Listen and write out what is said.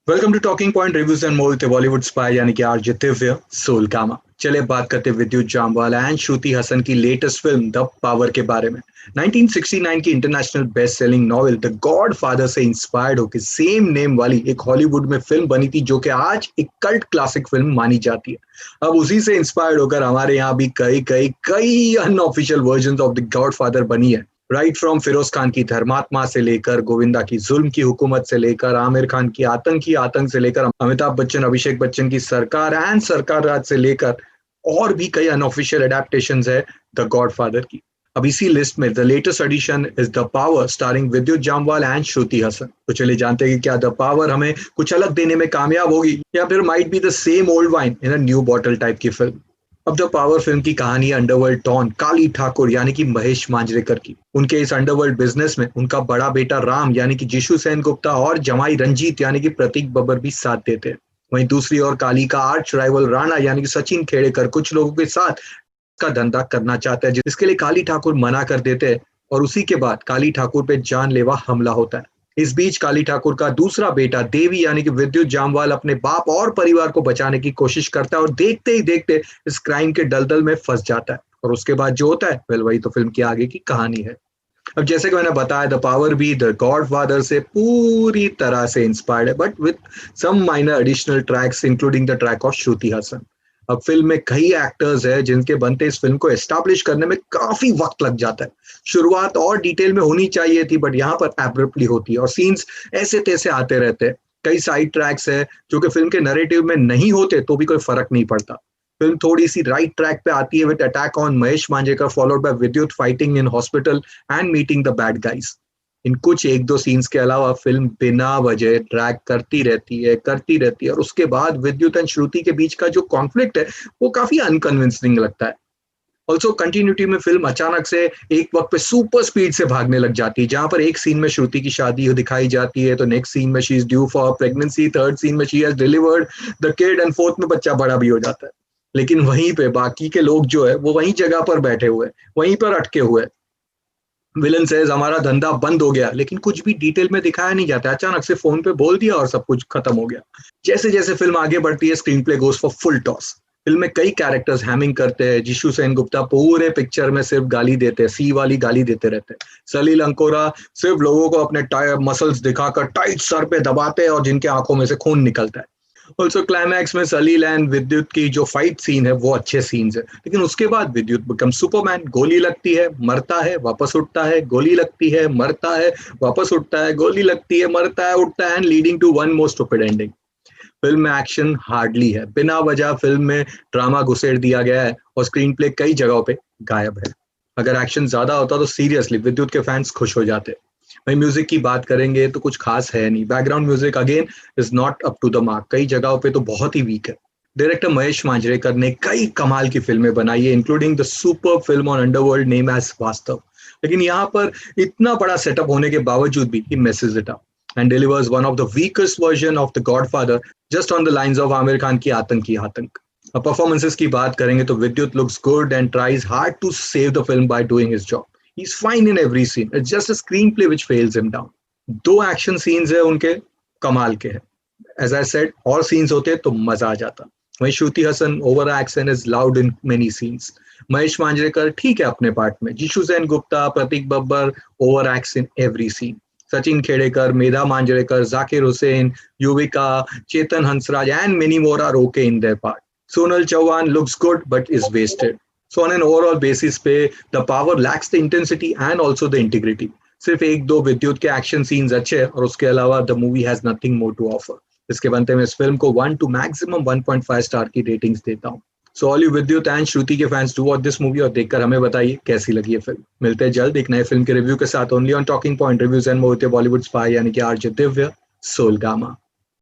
Welcome to talking point reviews and more with Bollywood spy यानी कि RJ Divya soul कामा। चलिए बात करते हैं विद्युत जामवाल एंड श्रुति हसन की लेटेस्ट फिल्म द पावर के बारे में। 1969 की international best selling novel the god father से इंस्पायर्ड होकर सेम नेम वाली एक हॉलीवुड में फिल्म बनी थी, जो कि आज एक कल्ट क्लासिक फिल्म मानी जाती है। अब उसी से इंस्पायर्ड होकर हमारे यहाँ भी कई कई कई unofficial version of the god father बनी है। राइट फ्रॉम फिरोज खान की धर्मात्मा से लेकर गोविंदा की जुल्म की हुकूमत से लेकर आमिर खान की आतंक से लेकर अमिताभ बच्चन अभिषेक बच्चन की सरकार एंड सरकार राज से लेकर और भी कई अनऑफिशियल एडेप्टेशंस है द गॉड फादर की। अब इसी लिस्ट में the latest edition is the power starring विद्युत जामवाल एंड श्रुति हसन। तो चलिए जानते हैं कि क्या द पावर हमें कुछ अलग देने में कामयाब होगी या फिर might be the same old wine in a new bottle type की फिल्म। अब द पावर फिल्म की कहानी अंडरवर्ल्ड डॉन काली ठाकुर यानी कि महेश मांजरेकर की। उनके इस अंडरवर्ल्ड बिजनेस में उनका बड़ा बेटा राम यानी कि जिशु सेन गुप्ता और जमाई रंजीत यानी कि प्रतीक बब्बर भी साथ देते हैं। वहीं दूसरी ओर काली का आर्च राइवल राणा यानी कि सचिन खेड़ेकर कुछ लोगों के साथ का धंधा करना चाहता है, जिसके लिए काली ठाकुर मना कर देते हैं और उसी के बाद काली ठाकुर पे जानलेवा हमला होता है। इस बीच काली ठाकुर का दूसरा बेटा देवी यानी कि विद्युत जामवाल अपने बाप और परिवार को बचाने की कोशिश करता है और देखते ही देखते इस क्राइम के दलदल में फंस जाता है। और उसके बाद जो होता है वही तो फिल्म की आगे की कहानी है। अब जैसे कि मैंने बताया, द पावर भी द गॉड फादर से पूरी तरह से इंस्पायर्ड है, but with some minor additional tracks including the track of Shruti Haasan. अब फिल्म में कई एक्टर्स हैं जिनके बनते इस फिल्म को एस्टैब्लिश करने में काफी वक्त लग जाता है। शुरुआत और डिटेल में होनी चाहिए थी, बट यहाँ पर एब्रप्टली होती है और सीन्स ऐसे तैसे आते रहते हैं। कई साइड ट्रैक्स है जो कि फिल्म के नैरेटिव में नहीं होते तो भी कोई फर्क नहीं पड़ता। फिल्म थोड़ी सी राइट ट्रैक पे आती है with attack on Mahesh Manjrekar followed by Vidyut fighting in hospital and meeting the bad guys. इन कुछ एक दो सीन्स के अलावा फिल्म बिना वजह ड्रैग करती रहती है और उसके बाद विद्युत एंड श्रुति के बीच का जो कॉन्फ्लिक्ट है वो काफी अनकन्विंसिंग लगता है। ऑल्सो कंटिन्यूटी में फिल्म अचानक से एक वक्त पे सुपर स्पीड से भागने लग जाती है, जहां पर एक सीन में श्रुति की शादी दिखाई जाती है तो नेक्स्ट सीन में she is due for pregnancy, third scene में she has delivered the kid and fourth में बच्चा बड़ा भी हो जाता है। लेकिन वहीं पे बाकी के लोग जो है वो वहीं जगह पर बैठे हुए, वहीं पर अटके हुए। विलन सेज हमारा धंधा बंद हो गया, लेकिन कुछ भी डिटेल में दिखाया नहीं जाता। अचानक से फोन पे बोल दिया और सब कुछ खत्म हो गया। जैसे जैसे फिल्म आगे बढ़ती है screen play goes for full toss. Film में कई कैरेक्टर्स हैमिंग करते हैं। जिशु सेन गुप्ता पूरे पिक्चर में सिर्फ गाली देते हैं, सी वाली गाली देते रहते हैं। सलील अंकोरा सिर्फ लोगों को अपने मसल्स दिखाकर टाइट सर पे दबाते हैं और जिनके आंखों में से खून निकलता है। ऑल्सो क्लाइमैक्स में सलील एंड विद्युत की जो फाइट सीन है वो अच्छे सीन्स है, लेकिन उसके बाद विद्युत बिकम सुपरमैन। गोली लगती है, मरता है, वापस उठता है, गोली लगती है, मरता है, वापस उठता है, गोली लगती है, मरता है, उठता है, and leading to one most stupid ending. Film में एक्शन हार्डली है, बिना वजह फिल्म में ड्रामा घुसेड़ दिया गया है और स्क्रीन प्ले कई जगहों पे गायब है। अगर एक्शन ज्यादा होता तो सीरियसली विद्युत के फैंस खुश हो जाते। वही म्यूजिक की बात करेंगे तो कुछ खास है नहीं। Background music again is not up to the mark, कई जगहों पे तो बहुत ही वीक है। डायरेक्टर महेश मांजरेकर ने कई कमाल की फिल्में बनाई है, including the super film on underworld name as Vaastav. लेकिन यहाँ पर इतना बड़ा सेटअप होने के बावजूद भी ही messes it up and delivers one of the weakest version of the Godfather just on the lines of Aamir Khan की आतंक। अब परफॉर्मेंसेस की बात करेंगे तो विद्युत looks good and tries hard to save the film by doing his job. He's fine in every scene. It's just a screenplay which fails him down. दो action scenes है उनके कमाल के हैं। As I said, और scenes होते तो मजा आ जाता। वहीं Shruti Haasan over acts and is loud in many scenes. Mahesh Manjrekar ठीक है अपने पार्ट में। Jishu Sen Gupta, Prateik Babbar over acts in every scene. Sachin Khedekar, Medha Manjrekar, Zakir Hussain, Yuvika, Chetan Hansraj and many more are okay in their part. Sonal Chauhan looks good but is wasted. So on an overall basis पे the power lacks the intensity and also the integrity. सिर्फ एक दो विद्युत के action scenes अच्छे और उसके अलावा the movie has nothing more to offer. इसके बनते मैं इस फिल्म को 1 to maximum 1.5 स्टार की रेटिंग्स देता हूँ। So all you विद्युत एंड श्रुति के fans do watch this movie और देखकर हमें बताइए कैसी लगी है फिल्म। मिलते हैं जल्द एक नए फिल्म के रिव्यू के साथ only on talking point reviews and more with Bollywood spy यानी कि आरजे दिव्य सोल गामा।